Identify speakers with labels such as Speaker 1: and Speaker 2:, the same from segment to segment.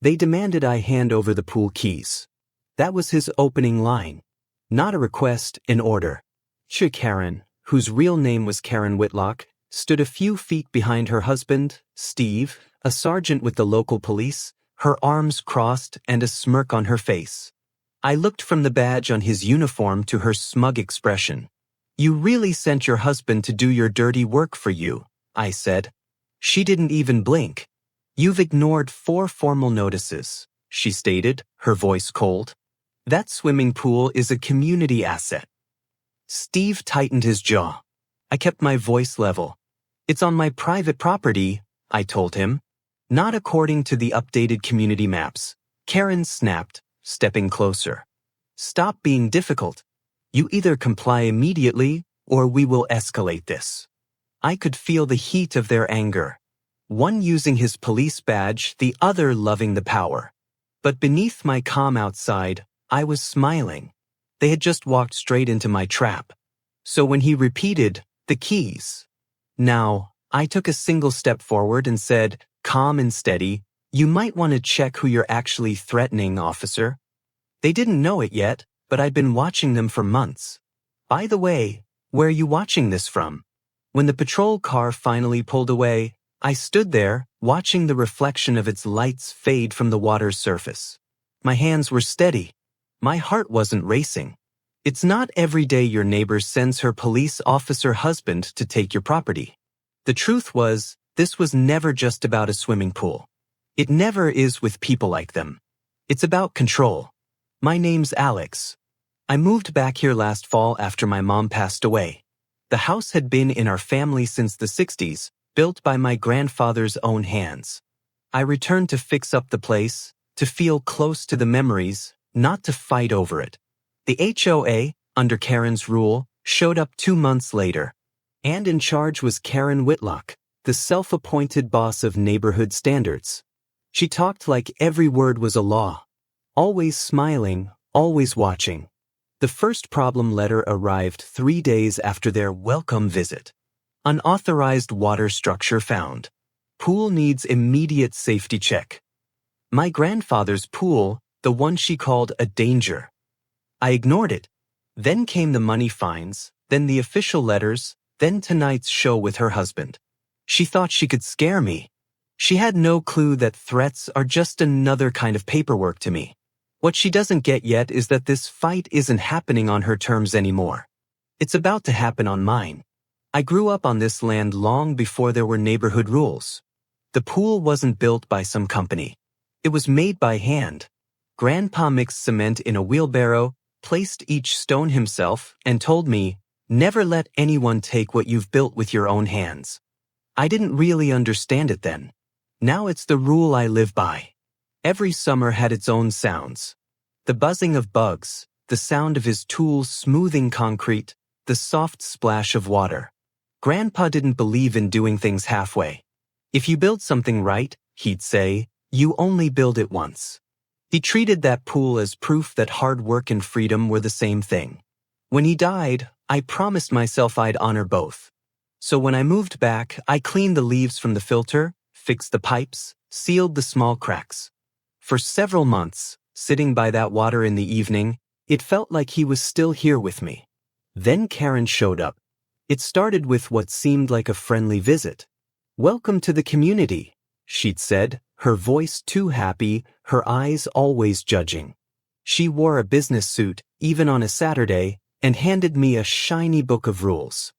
Speaker 1: They demanded I hand over the pool keys. That was his opening line. Not a request, an order. HOA Karen, whose real name was Karen Whitlock, stood a few feet behind her husband, Steve, a sergeant with the local police, her arms crossed and a smirk on her face. I looked from the badge on his uniform to her smug expression. "You really sent your husband to do your dirty work for you," I said. She didn't even blink. "You've ignored 4 formal notices," she stated, her voice cold. "That swimming pool is a community asset." Steve tightened his jaw. I kept my voice level. "It's on my private property," I told him. "Not according to the updated community maps." Karen snapped, stepping closer. "Stop being difficult. You either comply immediately or we will escalate this." I could feel the heat of their anger. One using his police badge, the other loving the power. But beneath my calm outside, I was smiling. They had just walked straight into my trap. So when he repeated, "The keys." Now, I took a single step forward and said, calm and steady, "You might want to check who you're actually threatening, officer." They didn't know it yet, but I'd been watching them for months. "By the way, where are you watching this from?" When the patrol car finally pulled away, I stood there, watching the reflection of its lights fade from the water's surface. My hands were steady. My heart wasn't racing. It's not every day your neighbor sends her police officer husband to take your property. The truth was, this was never just about a swimming pool. It never is with people like them. It's about control. My name's Alex. I moved back here last fall after my mom passed away. The house had been in our family since the 60s, built by my grandfather's own hands. I returned to fix up the place, to feel close to the memories, not to fight over it. The HOA, under Karen's rule, showed up 2 months later. And in charge was Karen Whitlock, the self-appointed boss of neighborhood standards. She talked like every word was a law. Always smiling, always watching. The first problem letter arrived 3 days after their welcome visit. Unauthorized water structure found. Pool needs immediate safety check. My grandfather's pool, the one she called a danger. I ignored it. Then came the money fines, then the official letters, then tonight's show with her husband. She thought she could scare me. She had no clue that threats are just another kind of paperwork to me. What she doesn't get yet is that this fight isn't happening on her terms anymore. It's about to happen on mine. I grew up on this land long before there were neighborhood rules. The pool wasn't built by some company. It was made by hand. Grandpa mixed cement in a wheelbarrow, placed each stone himself, and told me, "Never let anyone take what you've built with your own hands." I didn't really understand it then. Now it's the rule I live by. Every summer had its own sounds. The buzzing of bugs, the sound of his tools smoothing concrete, the soft splash of water. Grandpa didn't believe in doing things halfway. If you build something right, he'd say, you only build it once. He treated that pool as proof that hard work and freedom were the same thing. When he died, I promised myself I'd honor both. So when I moved back, I cleaned the leaves from the filter, fixed the pipes, sealed the small cracks. For several months, sitting by that water in the evening, it felt like he was still here with me. Then Karen showed up. It started with what seemed like a friendly visit. "Welcome to the community," she'd said, her voice too happy, her eyes always judging. She wore a business suit, even on a Saturday, and handed me a shiny book of rules.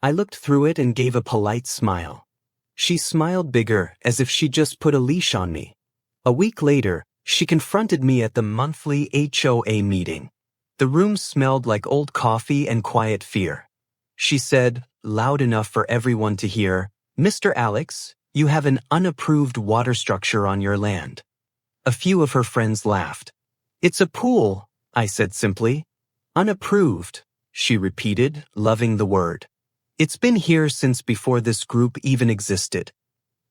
Speaker 1: I looked through it and gave a polite smile. She smiled bigger, as if she'd just put a leash on me. A week later, she confronted me at the monthly HOA meeting. The room smelled like old coffee and quiet fear. She said, loud enough for everyone to hear, "Mr. Alex, you have an unapproved water structure on your land." A few of her friends laughed. "It's a pool," I said simply. "Unapproved," she repeated, loving the word. "It's been here since before this group even existed."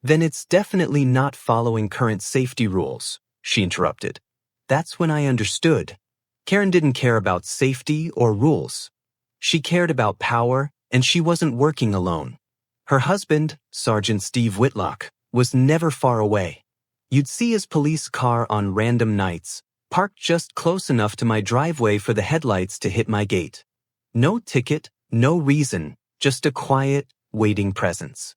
Speaker 1: "Then it's definitely not following current safety rules," she interrupted. That's when I understood. Karen didn't care about safety or rules. She cared about power, and she wasn't working alone. Her husband, Sergeant Steve Whitlock, was never far away. You'd see his police car on random nights, parked just close enough to my driveway for the headlights to hit my gate. No ticket, no reason, just a quiet, waiting presence.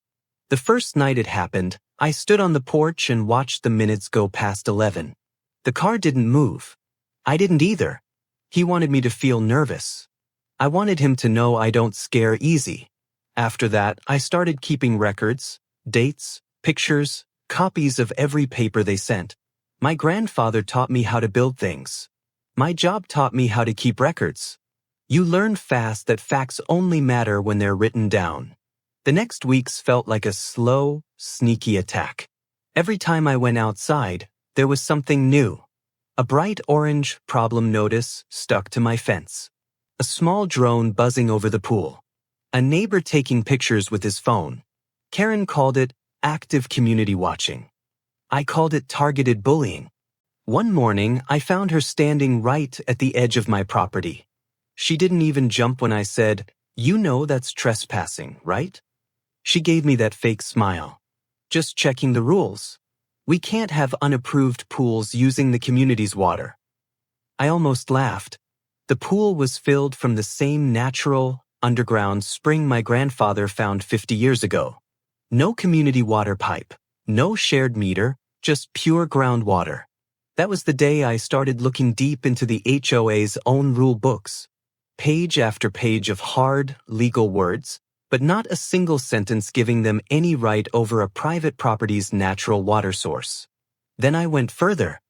Speaker 1: The first night it happened, I stood on the porch and watched the minutes go past 11. The car didn't move. I didn't either. He wanted me to feel nervous. I wanted him to know I don't scare easy. After that, I started keeping records, dates, pictures, copies of every paper they sent. My grandfather taught me how to build things. My job taught me how to keep records. You learn fast that facts only matter when they're written down. The next weeks felt like a slow, sneaky attack. Every time I went outside, there was something new. A bright orange problem notice stuck to my fence. A small drone buzzing over the pool. A neighbor taking pictures with his phone. Karen called it active community watching. I called it targeted bullying. One morning, I found her standing right at the edge of my property. She didn't even jump when I said, "You know that's trespassing, right?" She gave me that fake smile. "Just checking the rules. We can't have unapproved pools using the community's water." I almost laughed. The pool was filled from the same natural, underground spring my grandfather found 50 years ago. No community water pipe, no shared meter, just pure groundwater. That was the day I started looking deep into the HOA's own rule books. Page after page of hard, legal words, but not a single sentence giving them any right over a private property's natural water source. Then I went further.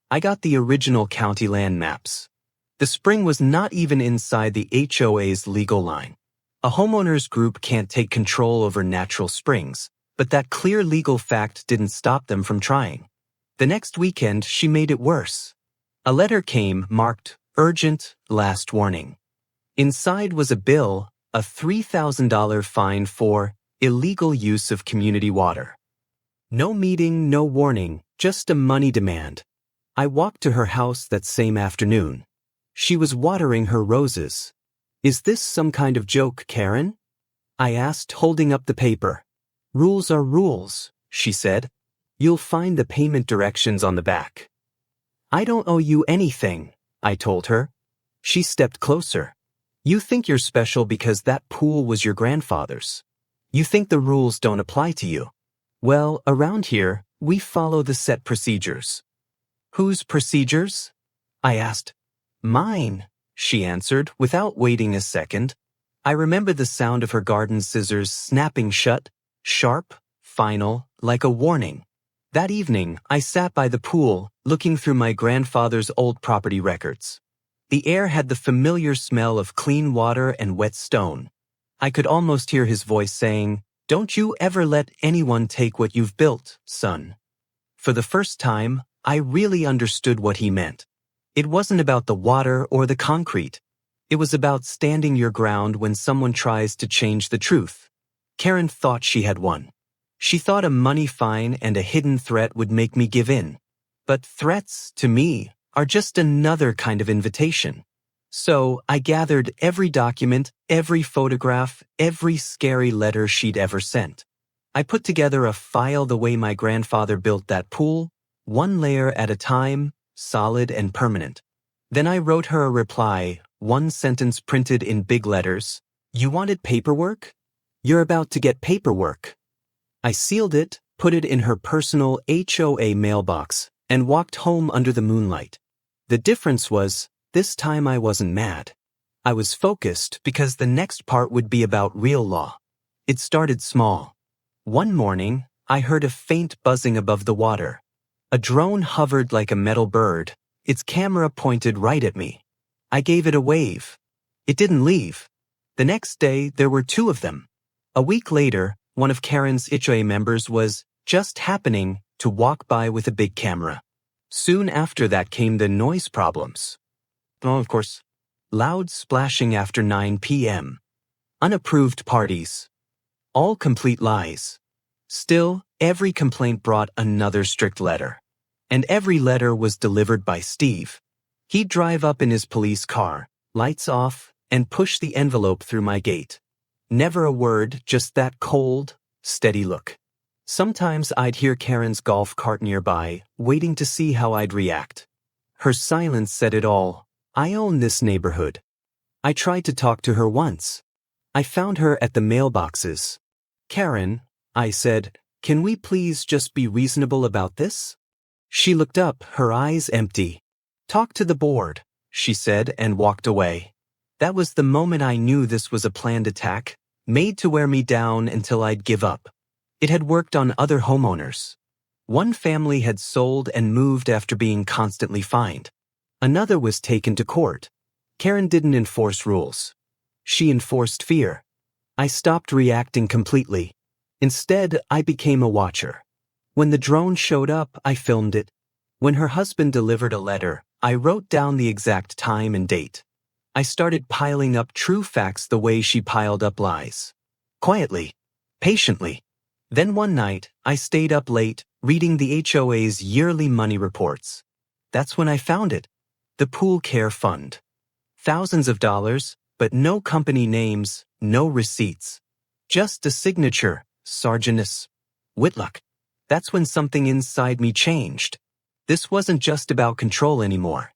Speaker 1: I got the original county land maps. The spring was not even inside the HOA's legal line. A homeowners group can't take control over natural springs, but that clear legal fact didn't stop them from trying. The next weekend, she made it worse. A letter came marked Urgent Last Warning. Inside was a bill, a $3,000 fine for illegal use of community water. No meeting, no warning, just a money demand. I walked to her house that same afternoon. She was watering her roses. "Is this some kind of joke, Karen?" I asked, holding up the paper. "Rules are rules," she said. "You'll find the payment directions on the back." "I don't owe you anything," I told her. She stepped closer. "You think you're special because that pool was your grandfather's. You think the rules don't apply to you. Well, around here, we follow the set procedures." "Whose procedures?" I asked. "Mine," she answered without waiting a second. I remember the sound of her garden scissors snapping shut, sharp, final, like a warning. That evening, I sat by the pool, looking through my grandfather's old property records. The air had the familiar smell of clean water and wet stone. I could almost hear his voice saying, "Don't you ever let anyone take what you've built, son." For the first time, I really understood what he meant. It wasn't about the water or the concrete. It was about standing your ground when someone tries to change the truth. Karen thought she had won. She thought a money fine and a hidden threat would make me give in. But threats, to me, are just another kind of invitation. So I gathered every document, every photograph, every scary letter she'd ever sent. I put together a file the way my grandfather built that pool, one layer at a time, solid and permanent. Then I wrote her a reply, one sentence printed in big letters. "You wanted paperwork? You're about to get paperwork." I sealed it, put it in her personal HOA mailbox, and walked home under the moonlight. The difference was, this time I wasn't mad. I was focused because the next part would be about real law. It started small. One morning, I heard a faint buzzing above the water. A drone hovered like a metal bird, its camera pointed right at me. I gave it a wave. It didn't leave. The next day, there were two of them. A week later, one of Karen's HOA members was just happening to walk by with a big camera. Soon after that came the noise problems. Oh, of course, loud splashing after 9 p.m. Unapproved parties. All complete lies. Still, every complaint brought another strict letter. And every letter was delivered by Steve. He'd drive up in his police car, lights off, and push the envelope through my gate. Never a word, just that cold, steady look. Sometimes I'd hear Karen's golf cart nearby, waiting to see how I'd react. Her silence said it all. I own this neighborhood. I tried to talk to her once. I found her at the mailboxes. Karen, I said, can we please just be reasonable about this? She looked up, her eyes empty. Talk to the board, she said, and walked away. That was the moment I knew this was a planned attack, made to wear me down until I'd give up. It had worked on other homeowners. One family had sold and moved after being constantly fined. Another was taken to court. Karen didn't enforce rules. She enforced fear. I stopped reacting completely. Instead, I became a watcher. When the drone showed up, I filmed it. When her husband delivered a letter, I wrote down the exact time and date. I started piling up true facts the way she piled up lies. Quietly. Patiently. Then one night, I stayed up late, reading the HOA's yearly money reports. That's when I found it. The Pool Care Fund. Thousands of dollars, but no company names, no receipts. Just a signature, Sargeant Whitlock. That's when something inside me changed. This wasn't just about control anymore.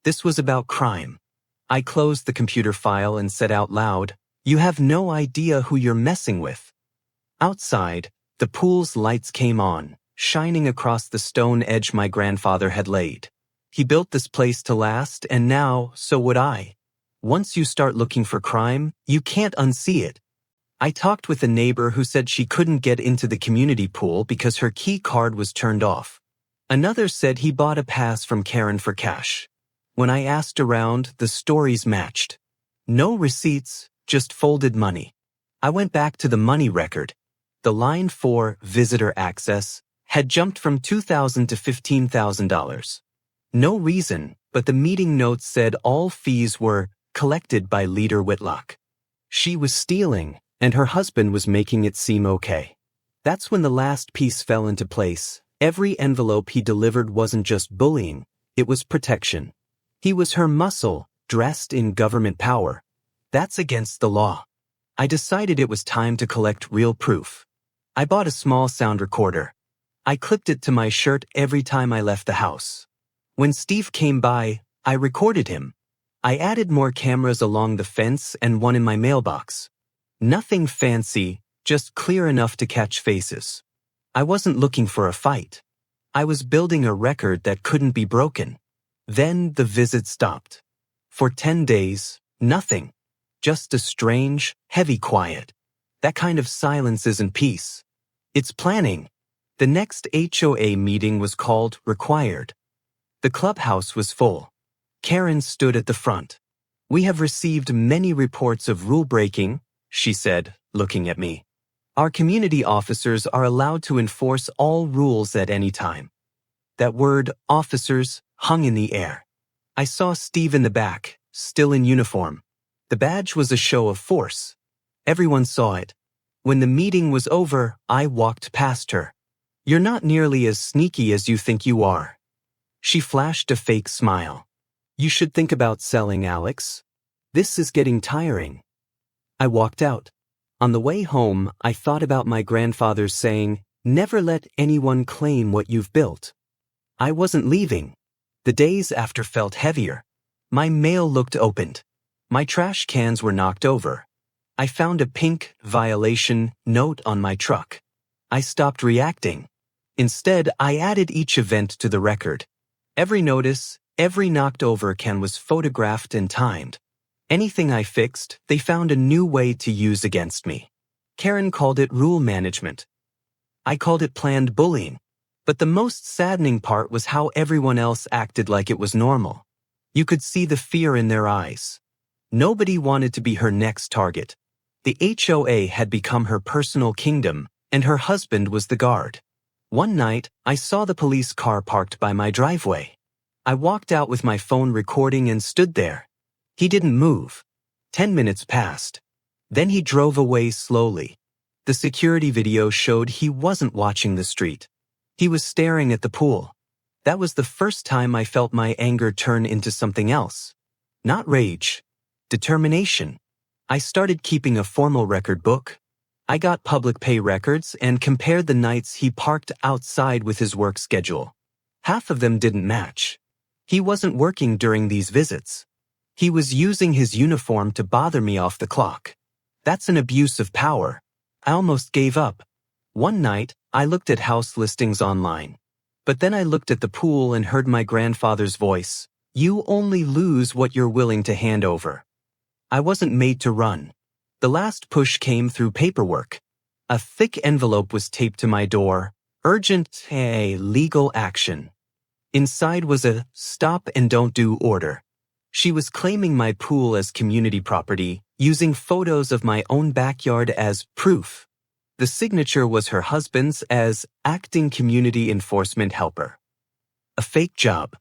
Speaker 1: This was about crime. I closed the computer file and said out loud, "You have no idea who you're messing with." Outside, the pool's lights came on, shining across the stone edge my grandfather had laid. He built this place to last, and now, so would I. Once you start looking for crime, you can't unsee it. I talked with a neighbor who said she couldn't get into the community pool because her key card was turned off. Another said he bought a pass from Karen for cash. When I asked around, the stories matched. No receipts, just folded money. I went back to the money record. The line for visitor access had jumped from $2,000 to $15,000. No reason, but the meeting notes said all fees were collected by Leader Whitlock. She was stealing, and her husband was making it seem okay. That's when the last piece fell into place. Every envelope he delivered wasn't just bullying, it was protection. He was her muscle, dressed in government power. That's against the law. I decided it was time to collect real proof. I bought a small sound recorder. I clipped it to my shirt every time I left the house. When Steve came by, I recorded him. I added more cameras along the fence and one in my mailbox. Nothing fancy, just clear enough to catch faces. I wasn't looking for a fight. I was building a record that couldn't be broken. Then the visit stopped. For 10 days, nothing. Just a strange, heavy quiet. That kind of silence isn't peace. It's planning. The next HOA meeting was called Required. The clubhouse was full. Karen stood at the front. "We have received many reports of rule breaking," she said, looking at me. "Our community officers are allowed to enforce all rules at any time." That word, officers, hung in the air. I saw Steve in the back, still in uniform. The badge was a show of force. Everyone saw it. When the meeting was over, I walked past her. "You're not nearly as sneaky as you think you are." She flashed a fake smile. "You should think about selling, Alex. This is getting tiring." I walked out. On the way home, I thought about my grandfather's saying, "Never let anyone claim what you've built." I wasn't leaving. The days after felt heavier. My mail looked opened. My trash cans were knocked over. I found a pink violation note on my truck. I stopped reacting. Instead, I added each event to the record. Every notice, every knocked over can was photographed and timed. Anything I fixed, they found a new way to use against me. Karen called it rule management. I called it planned bullying. But the most saddening part was how everyone else acted like it was normal. You could see the fear in their eyes. Nobody wanted to be her next target. The HOA had become her personal kingdom, and her husband was the guard. One night, I saw the police car parked by my driveway. I walked out with my phone recording and stood there. He didn't move. 10 minutes passed. Then he drove away slowly. The security video showed he wasn't watching the street. He was staring at the pool. That was the first time I felt my anger turn into something else. Not rage. Determination. I started keeping a formal record book. I got public pay records and compared the nights he parked outside with his work schedule. Half of them didn't match. He wasn't working during these visits. He was using his uniform to bother me off the clock. That's an abuse of power. I almost gave up. One night, I looked at house listings online. But then I looked at the pool and heard my grandfather's voice. You only lose what you're willing to hand over. I wasn't made to run. The last push came through paperwork. A thick envelope was taped to my door. Urgent legal action. Inside was a stop and don't do order. She was claiming my pool as community property, using photos of my own backyard as proof. The signature was her husband's as acting community enforcement helper. A fake job.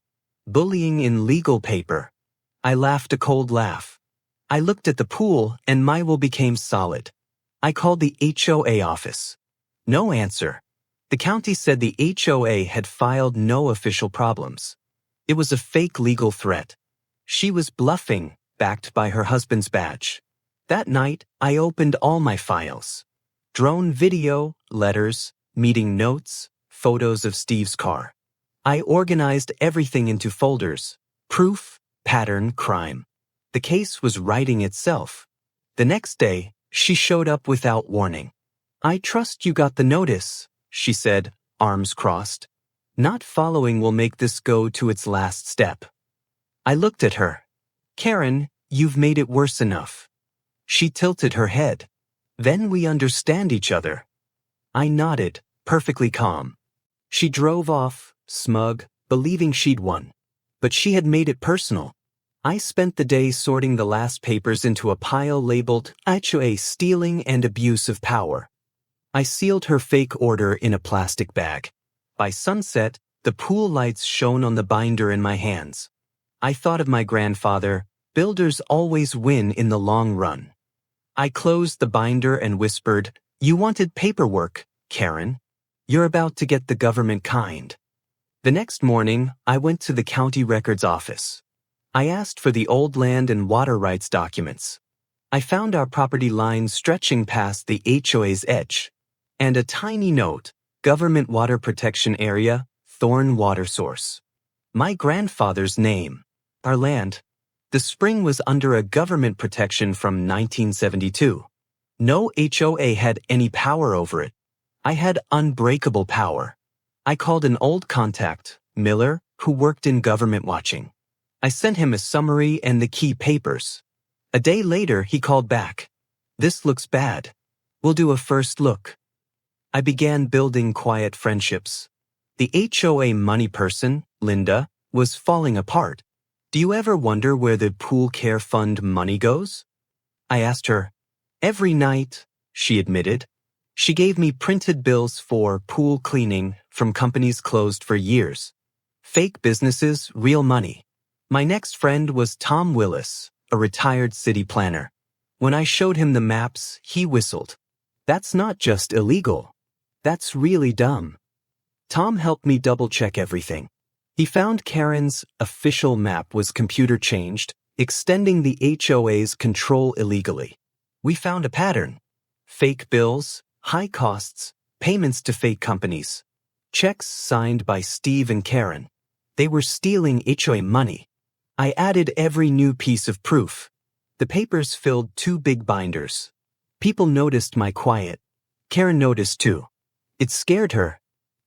Speaker 1: Bullying in legal paper. I laughed a cold laugh. I looked at the pool and my will became solid. I called the HOA office. No answer. The county said the HOA had filed no official problems. It was a fake legal threat. She was bluffing, backed by her husband's badge. That night, I opened all my files. Drone video, letters, meeting notes, photos of Steve's car. I organized everything into folders. Proof, pattern, crime. The case was writing itself. The next day, she showed up without warning. I trust you got the notice, she said, arms crossed. Not following will make this go to its last step. I looked at her. Karen, you've made it worse enough. She tilted her head. Then we understand each other. I nodded, perfectly calm. She drove off, smug, believing she'd won. But she had made it personal. I spent the day sorting the last papers into a pile labeled HOA stealing and abuse of power. I sealed her fake order in a plastic bag. By sunset, the pool lights shone on the binder in my hands. I thought of my grandfather, builders always win in the long run. I closed the binder and whispered, you wanted paperwork, Karen. You're about to get the government kind. The next morning, I went to the county records office. I asked for the old land and water rights documents. I found our property line stretching past the HOA's edge. And a tiny note, Government Water Protection Area, Thorn Water Source. My grandfather's name. Our land. The spring was under a government protection from 1972. No HOA had any power over it. I had unbreakable power. I called an old contact, Miller, who worked in government watching. I sent him a summary and the key papers. A day later, he called back. This looks bad. We'll do a first look. I began building quiet friendships. The HOA money person, Linda, was falling apart. Do you ever wonder where the pool care fund money goes? I asked her. Every night, she admitted. She gave me printed bills for pool cleaning from companies closed for years. Fake businesses, real money. My next friend was Tom Willis, a retired city planner. When I showed him the maps, he whistled. That's not just illegal. That's really dumb. Tom helped me double-check everything. He found Karen's official map was computer changed, extending the HOA's control illegally. We found a pattern. Fake bills, high costs, payments to fake companies. Checks signed by Steve and Karen. They were stealing HOA money. I added every new piece of proof. The papers filled 2 big binders. People noticed my quiet. Karen noticed too. It scared her.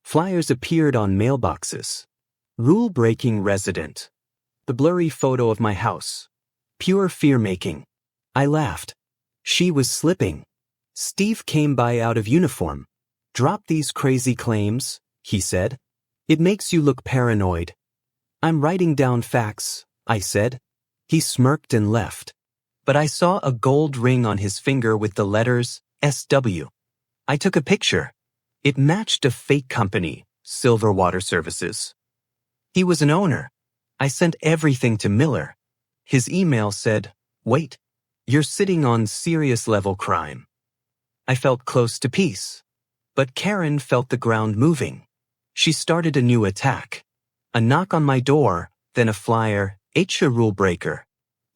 Speaker 1: Flyers appeared on mailboxes. Rule-breaking resident. The blurry photo of my house. Pure fear-making. I laughed. She was slipping. Steve came by out of uniform. Drop these crazy claims, he said. It makes you look paranoid. I'm writing down facts, I said. He smirked and left. But I saw a gold ring on his finger with the letters SW. I took a picture. It matched a fake company, Silver Water Services. He was an owner. I sent everything to Miller. His email said, wait, you're sitting on serious level crime. I felt close to peace. But Karen felt the ground moving. She started a new attack. A knock on my door, then a flyer, HOA rule breaker.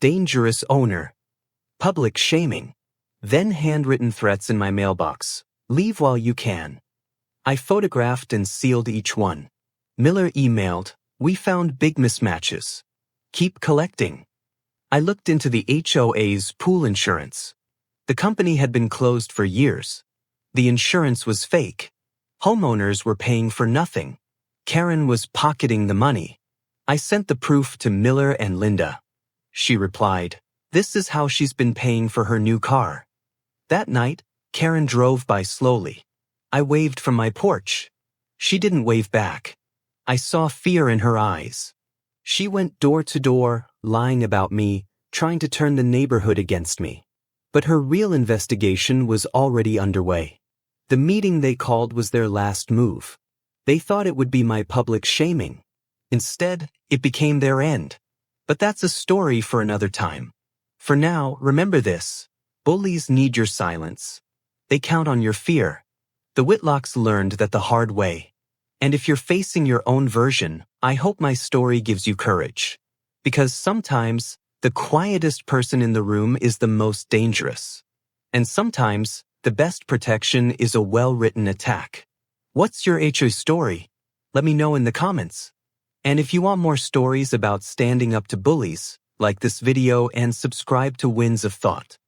Speaker 1: Dangerous owner. Public shaming. Then handwritten threats in my mailbox. Leave while you can. I photographed and sealed each one. Miller emailed, we found big mismatches. Keep collecting. I looked into the HOA's pool insurance. The company had been closed for years. The insurance was fake. Homeowners were paying for nothing. Karen was pocketing the money. I sent the proof to Miller and Linda. She replied, this is how she's been paying for her new car. That night, Karen drove by slowly. I waved from my porch. She didn't wave back. I saw fear in her eyes. She went door to door, lying about me, trying to turn the neighborhood against me. But her real investigation was already underway. The meeting they called was their last move. They thought it would be my public shaming. Instead, it became their end. But that's a story for another time. For now, remember this. Bullies need your silence. They count on your fear. The Whitlocks learned that the hard way. And if you're facing your own version, I hope my story gives you courage. Because sometimes, the quietest person in the room is the most dangerous. And sometimes, the best protection is a well-written attack. What's your HOA story? Let me know in the comments. And if you want more stories about standing up to bullies, like this video and subscribe to Winds of Thought.